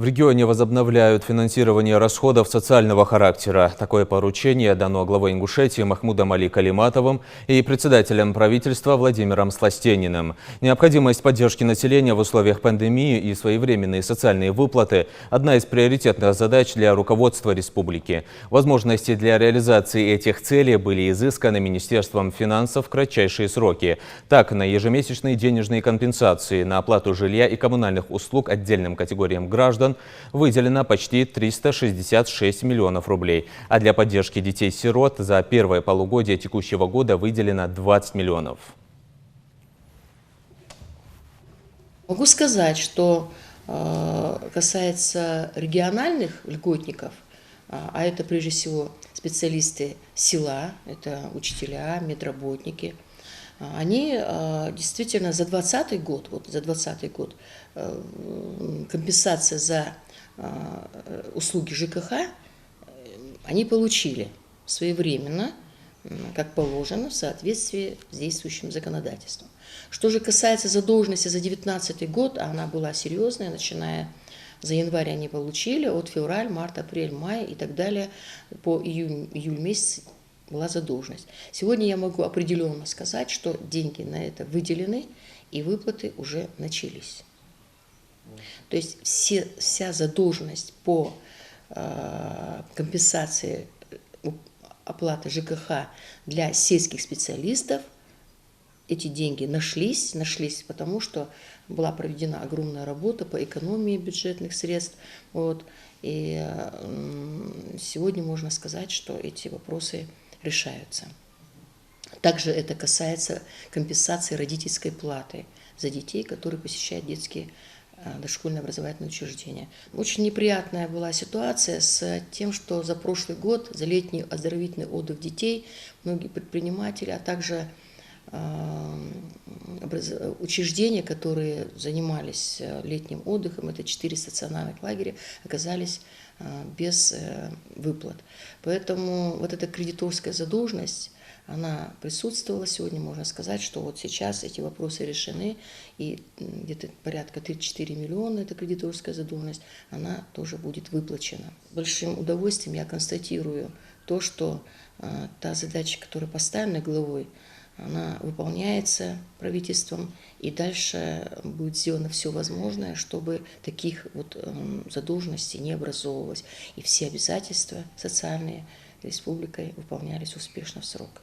В регионе возобновляют финансирование расходов социального характера. Такое поручение дано главой Ингушетии Махмудом Али Калиматовым и председателем правительства Владимиром Сластениным. Необходимость поддержки населения в условиях пандемии и своевременные социальные выплаты – одна из приоритетных задач для руководства республики. Возможности для реализации этих целей были изысканы Министерством финансов в кратчайшие сроки. Так, на ежемесячные денежные компенсации, на оплату жилья и коммунальных услуг отдельным категориям граждан выделено почти 366 миллионов рублей, а для поддержки детей-сирот за первое полугодие текущего года выделено 20 миллионов. Могу сказать, что касается региональных льготников, а это прежде всего специалисты села, это учителя, медработники, они действительно за 2020 год, компенсация за услуги ЖКХ они получили своевременно, как положено, в соответствии с действующим законодательством. Что же касается задолженности за 2019 год, она была серьезная, начиная за январь они получили, от февраль, март, апрель, май и так далее, по июль месяц была задолженность. Сегодня я могу определенно сказать, что деньги на это выделены и выплаты уже начались. То есть вся задолженность по компенсации оплаты ЖКХ для сельских специалистов, эти деньги нашлись, потому что была проведена огромная работа по экономии бюджетных средств. И сегодня можно сказать, что эти вопросы решаются. Также это касается компенсации родительской платы за детей, которые посещают детские дошкольные образовательные учреждения. Очень неприятная была ситуация с тем, что за прошлый год, за летний оздоровительный отдых детей, многие предприниматели, а также учреждения, которые занимались летним отдыхом, это 4 стационарных лагеря, оказались без выплат. Поэтому вот эта кредиторская задолженность, она присутствовала сегодня, можно сказать, что вот сейчас эти вопросы решены, и где-то порядка 34 миллиона, эта кредиторская задолженность, она тоже будет выплачена. Большим удовольствием я констатирую то, что та задача, которая поставлена главой, она выполняется правительством, и дальше будет сделано все возможное, чтобы таких вот задолженностей не образовывалось, и все обязательства социальные республикой выполнялись успешно в срок.